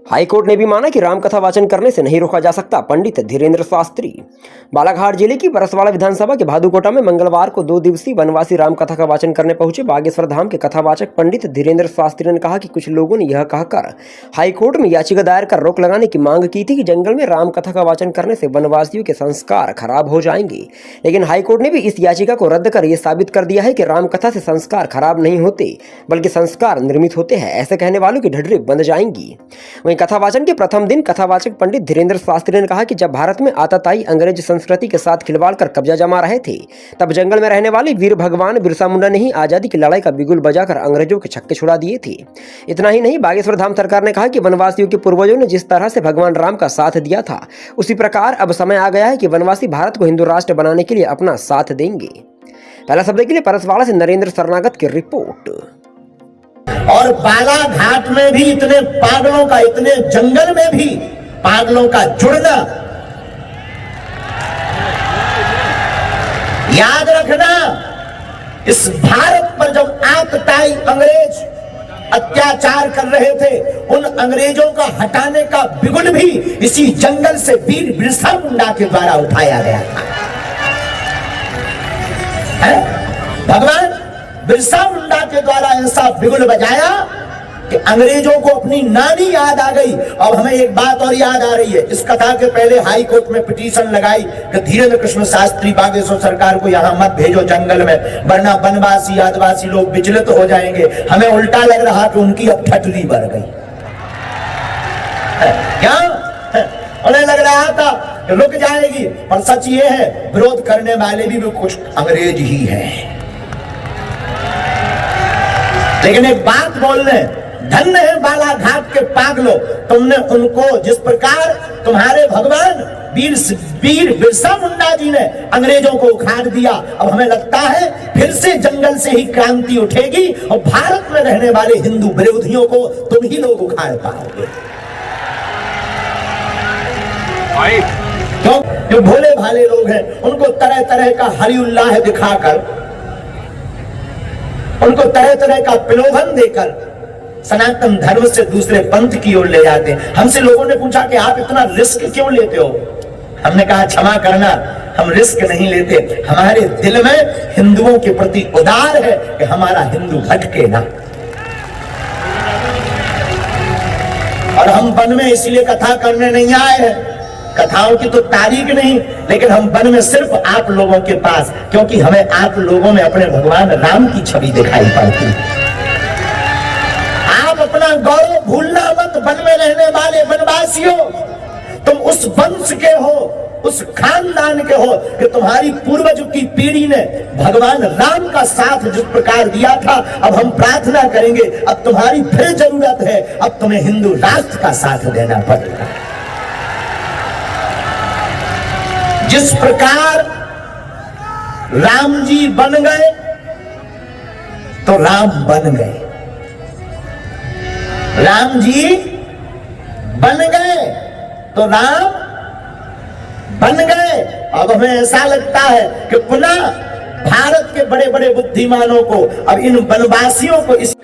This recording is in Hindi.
हाईकोर्ट ने भी माना कि रामकथा वाचन करने से नहीं रोका जा सकता। पंडित धीरेन्द्र शास्त्री। बालाघाट जिले की परसवाड़ा विधानसभा के भादुकोटा में मंगलवार को 2 दिवसीय वनवासी रामकथा का वाचन करने पहुंचे बागेश्वर धाम के कथावाचक पंडित धीरेन्द्र शास्त्री ने कहा कि कुछ लोगों ने यह कहकर हाईकोर्ट में याचिका दायर कर रोक लगाने की मांग की थी कि जंगल में रामकथा का वाचन करने से वनवासियों के संस्कार खराब हो जाएंगे, लेकिन हाईकोर्ट ने भी इस याचिका को रद्द कर यह साबित कर दिया है कि रामकथा से संस्कार खराब नहीं होते बल्कि संस्कार निर्मित होते हैं। ऐसे कहने वालों की ढड्डी बंध जाएंगी। वहीं कथावाचन के प्रथम दिन कथावाचक पंडित धीरेन्द्र शास्त्री ने कहा कि जब भारत में आतताई अंग्रेज संस्कृति के साथ खिलवाड़ कर कब्जा जमा रहे थे, तब जंगल में रहने वाले वीर भगवान बिरसा मुंडा ने ही आजादी की लड़ाई का बिगुल बजाकर अंग्रेजों के छक्के छुड़ा दिए थे। इतना ही नहीं, बागेश्वर धाम सरकार ने कहा कि वनवासियों के पूर्वजों ने जिस तरह से भगवान राम का साथ दिया था, उसी प्रकार अब समय आ गया है कि वनवासी भारत को हिंदू राष्ट्र बनाने के लिए अपना साथ देंगे। पहला शब्द के लिए परसवाड़ा से नरेंद्र शरणागत की रिपोर्ट। और बालाघाट में भी इतने पागलों का, इतने जंगल में भी पागलों का जुड़ना, याद रखना, इस भारत पर जब आतताई अंग्रेज अत्याचार कर रहे थे, उन अंग्रेजों का हटाने का बिगुल भी इसी जंगल से वीर बिरसा मुंडा के द्वारा उठाया गया था। भगवान बिरसा मुंडा के द्वारा ऐसा बिगुल बजाया कि अंग्रेजों को अपनी नानी याद आ गई। अब हमें एक बात और याद आ रही है। इस कथा के पहले हाई कोर्ट में पिटीशन लगाई कि धीरेन्द्र कृष्ण शास्त्री बागेश्वर सरकार को यहां मत भेजो जंगल में, वरना वनवासी आदिवासी लोग विचलित हो जाएंगे। हमें उल्टा लग रहा कि उनकी अब ठटली बढ़ गई। क्या उन्हें लग रहा था कि रुक जाएगी, पर सच ये है विरोध करने वाले भी कुछ अंग्रेज ही हैं। लेकिन एक बात बोलने, धन्य है बालाघाट के पागलों, तुमने उनको जिस प्रकार तुम्हारे भगवान वीर बिरसा मुंडा जी ने अंग्रेजों को उखाड़ दिया, अब हमें लगता है फिर से जंगल से ही क्रांति उठेगी और भारत में रहने वाले हिंदू विरोधियों को तुम ही लोग उखाड़ पाओगे। क्यों? जो भोले भाले लोग हैं, उनको तरह तरह का हरि उल्लाह दिखाकर, उनको तरह तरह का प्रलोभन देकर सनातन धर्म से दूसरे पंथ की ओर ले जाते हैं। हमसे लोगों ने पूछा कि आप इतना रिस्क क्यों लेते हो? हमने कहा क्षमा करना, हम रिस्क नहीं लेते। हमारे दिल में हिंदुओं के प्रति उदार है कि हमारा हिंदू भटके ना। और हम वन में इसलिए कथा करने नहीं आए हैं, कथाओं की तो तारीख नहीं, लेकिन हम वन में सिर्फ आप लोगों के पास, क्योंकि हमें आप लोगों में अपने भगवान राम की छवि दिखाई पड़ती है। आप अपना गौरव भूलना मत। वन में रहने वाले वनवासियों, तुम उस वंश के हो, उस खानदान के हो कि तुम्हारी पूर्वज की पीढ़ी ने भगवान राम का साथ जिस प्रकार दिया था। अब हम प्रार्थना करेंगे, अब तुम्हारी फिर जरूरत है, अब तुम्हें हिंदू राष्ट्र का साथ देना पड़ेगा। जिस प्रकार राम जी बन गए तो राम बन गए, राम जी बन गए तो राम बन गए। अब हमें ऐसा लगता है कि पुनः भारत के बड़े बड़े बुद्धिमानों को, अब इन वनवासियों को इस